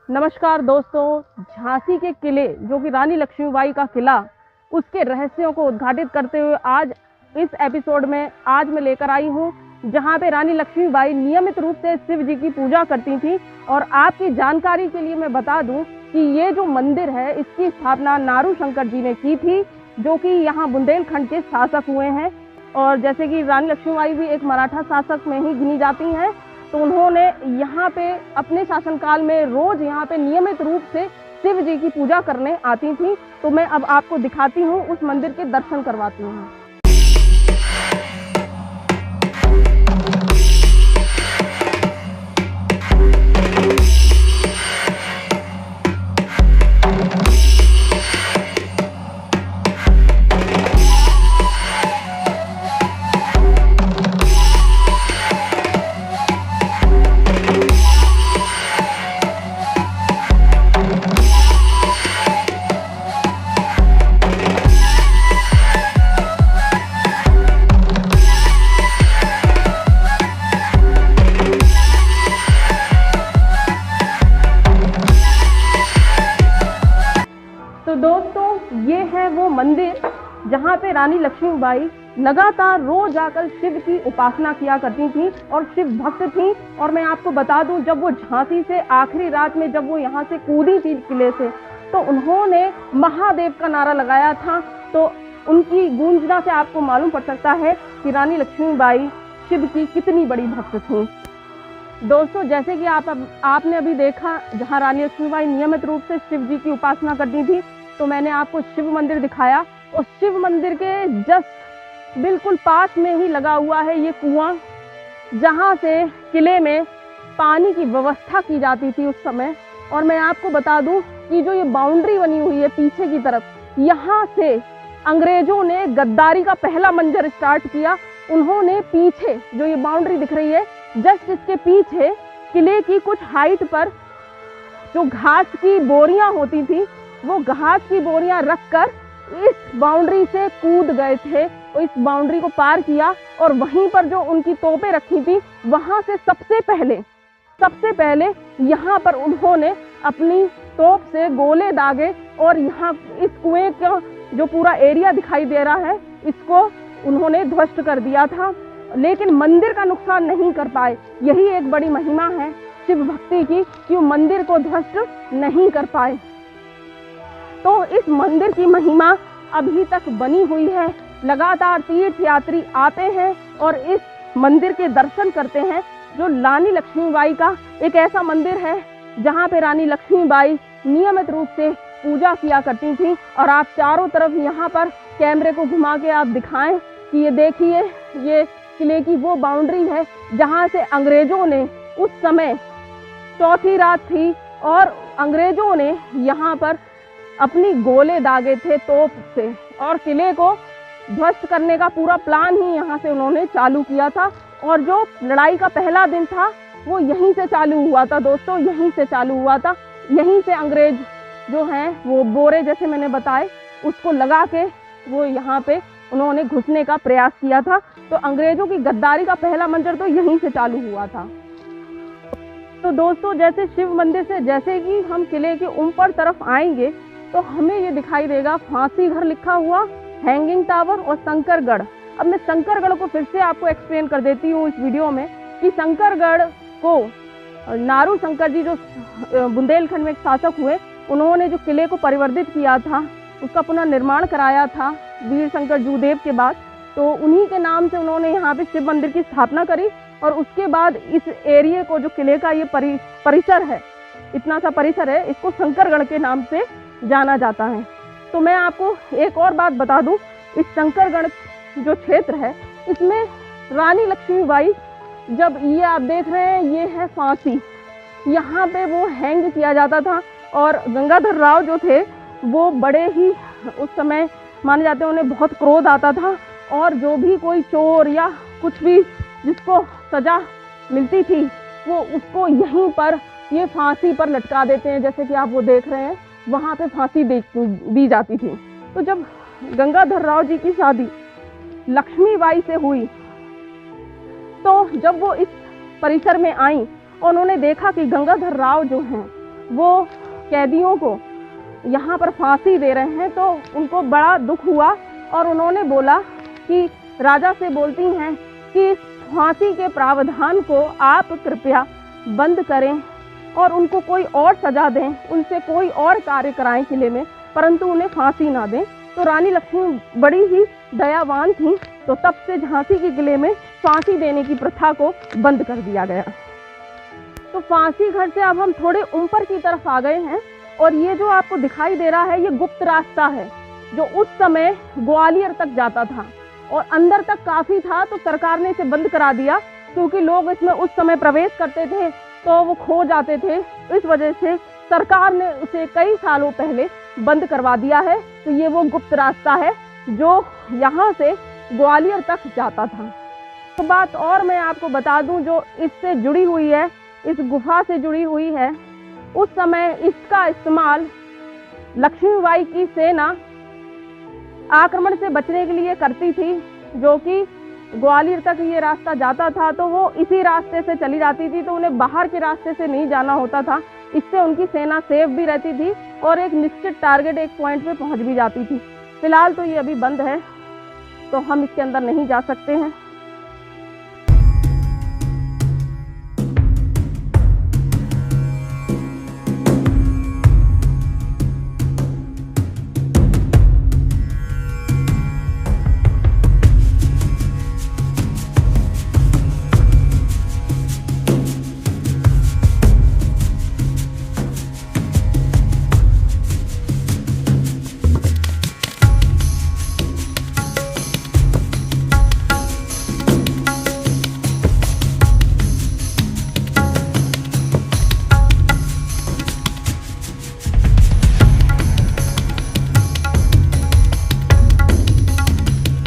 नमस्कार दोस्तों, झांसी के किले जो कि रानी लक्ष्मीबाई का किला, उसके रहस्यों को उद्घाटित करते हुए आज इस एपिसोड में आज मैं लेकर आई हूँ जहाँ पे रानी लक्ष्मीबाई नियमित रूप से शिव जी की पूजा करती थी। और आपकी जानकारी के लिए मैं बता दूं कि ये जो मंदिर है इसकी स्थापना नारू शंकर जी ने की थी, जो कि यहाँ बुंदेलखंड के शासक हुए हैं। और जैसे कि रानी लक्ष्मीबाई भी एक मराठा शासक में ही गिनी जाती हैं, तो उन्होंने यहाँ पे अपने शासनकाल में रोज यहाँ पे नियमित रूप से शिव जी की पूजा करने आती थी। तो मैं अब आपको दिखाती हूँ, उस मंदिर के दर्शन करवाती हूँ। तो दोस्तों, ये है वो मंदिर जहाँ पे रानी लक्ष्मीबाई लगातार रोज आकर शिव की उपासना किया करती थी और शिव भक्त थी। और मैं आपको बता दूं, जब वो झांसी से आखिरी रात में जब वो यहाँ से कूदी थी किले से, तो उन्होंने महादेव का नारा लगाया था। तो उनकी गूंजना से आपको मालूम पड़ सकता है कि रानी लक्ष्मीबाई शिव की कितनी बड़ी भक्त थी। दोस्तों, जैसे कि आपने अभी देखा, जहाँ रानी लक्ष्मीबाई नियमित रूप से शिव जी की उपासना करती थी, तो मैंने आपको शिव मंदिर दिखाया। और शिव मंदिर के जस्ट बिल्कुल पास में ही लगा हुआ है ये कुआं, जहाँ से किले में पानी की व्यवस्था की जाती थी उस समय। और मैं आपको बता दूं कि जो ये बाउंड्री बनी हुई है पीछे की तरफ, यहाँ से अंग्रेजों ने गद्दारी का पहला मंजर स्टार्ट किया। उन्होंने पीछे जो ये बाउंड्री दिख रही है, जस्ट इसके पीछे किले की कुछ हाइट पर जो घास की बोरियां होती थी, वो घास की बोरियां रखकर इस बाउंड्री से कूद गए थे और इस बाउंड्री को पार किया। और वहीं पर जो उनकी तोपें रखी थी, वहां से सबसे पहले यहाँ पर उन्होंने अपनी तोप से गोले दागे और यहाँ इस कुएं का जो पूरा एरिया दिखाई दे रहा है, इसको उन्होंने ध्वस्त कर दिया था। लेकिन मंदिर का नुकसान नहीं कर पाए। यही एक बड़ी महिमा है शिव भक्ति की कि वो मंदिर को ध्वस्त नहीं कर पाए। तो इस मंदिर की महिमा अभी तक बनी हुई है। लगातार तीर्थ यात्री आते हैं और इस मंदिर के दर्शन करते हैं, जो रानी लक्ष्मीबाई का एक ऐसा मंदिर है जहाँ पे रानी लक्ष्मीबाई नियमित रूप से पूजा किया करती थी। और आप चारों तरफ यहाँ पर कैमरे को घुमा के आप दिखाएं कि ये देखिए, ये किले की वो बाउंड्री है जहाँ से अंग्रेजों ने उस समय चौथी रात थी और अंग्रेजों ने यहाँ पर अपनी गोले दागे थे तोप से, और किले को ध्वस्त करने का पूरा प्लान ही यहाँ से उन्होंने चालू किया था। और जो लड़ाई का पहला दिन था वो यहीं से चालू हुआ था दोस्तों, यहीं से चालू हुआ था। यहीं से अंग्रेज जो हैं वो बोरे जैसे मैंने बताए उसको लगा के वो यहाँ पे उन्होंने घुसने का प्रयास किया था। तो अंग्रेजों की गद्दारी का पहला मंजर तो यहीं से चालू हुआ था। तो दोस्तों, जैसे शिव मंदिर से जैसे कि हम किले के ऊपर तरफ आएंगे तो हमें ये दिखाई देगा फांसी घर लिखा हुआ, हैंगिंग टावर और शंकरगढ़। अब मैं शंकरगढ़ को फिर से आपको एक्सप्लेन कर देती हूँ इस वीडियो में कि शंकरगढ़ को नारू शंकर जी जो बुंदेलखंड में एक शासक हुए, उन्होंने जो किले को परिवर्तित किया था, उसका पुनर्निर्माण कराया था वीर शंकर जूदेव के बाद। तो उन्हीं के नाम से उन्होंने यहाँ पे शिव मंदिर की स्थापना करी। और उसके बाद इस एरिए को, जो किले का ये परिसर है, इतना सा परिसर है, इसको शंकरगढ़ के नाम से जाना जाता है। तो मैं आपको एक और बात बता दूं, इस शंकरगढ़ जो क्षेत्र है, इसमें रानी लक्ष्मीबाई, जब ये आप देख रहे हैं ये है फांसी, यहाँ पे वो हैंग किया जाता था। और गंगाधर राव जो थे वो बड़े ही उस समय माने जाते हैं, उन्हें बहुत क्रोध आता था। और जो भी कोई चोर या कुछ भी जिसको सजा मिलती थी, वो उसको यहीं पर ये फांसी पर लटका देते हैं। जैसे कि आप वो देख रहे हैं, वहाँ पे फांसी दी जाती थी। तो जब गंगाधर राव जी की शादी लक्ष्मीबाई से हुई, तो जब वो इस परिसर में आई, उन्होंने देखा कि गंगाधर राव जो हैं वो कैदियों को यहाँ पर फांसी दे रहे हैं, तो उनको बड़ा दुख हुआ और उन्होंने बोला कि राजा से बोलती हैं कि इस फांसी के प्रावधान को आप कृपया बंद करें और उनको कोई और सजा दें, उनसे कोई और कार्य कराएं किले में, परंतु उन्हें फांसी ना दें। तो रानी लक्ष्मी बड़ी ही दयावान थी, तो तब से झांसी के किले में फांसी देने की प्रथा को बंद कर दिया गया। तो फांसी घर से अब हम थोड़े ऊपर की तरफ आ गए हैं और ये जो आपको दिखाई दे रहा है ये गुप्त रास्ता है जो उस समय ग्वालियर तक जाता था और अंदर तक काफी था, तो सरकार ने इसे बंद करा दिया क्योंकि लोग इसमें उस समय प्रवेश करते थे तो वो खो जाते थे। इस वजह से सरकार ने उसे कई सालों पहले बंद करवा दिया है। तो ये वो गुप्त रास्ता है जो यहाँ से ग्वालियर तक जाता था। तो बात और मैं आपको बता दूं जो इससे जुड़ी हुई है, इस गुफा से जुड़ी हुई है, उस समय इसका इस्तेमाल लक्ष्मीबाई की सेना आक्रमण से बचने के लिए करती थी, जो कि ग्वालियर तक ये रास्ता जाता था तो वो इसी रास्ते से चली जाती थी, तो उन्हें बाहर के रास्ते से नहीं जाना होता था। इससे उनकी सेना सेफ भी रहती थी और एक निश्चित टारगेट, एक पॉइंट पे पहुंच भी जाती थी। फिलहाल तो ये अभी बंद है, तो हम इसके अंदर नहीं जा सकते हैं।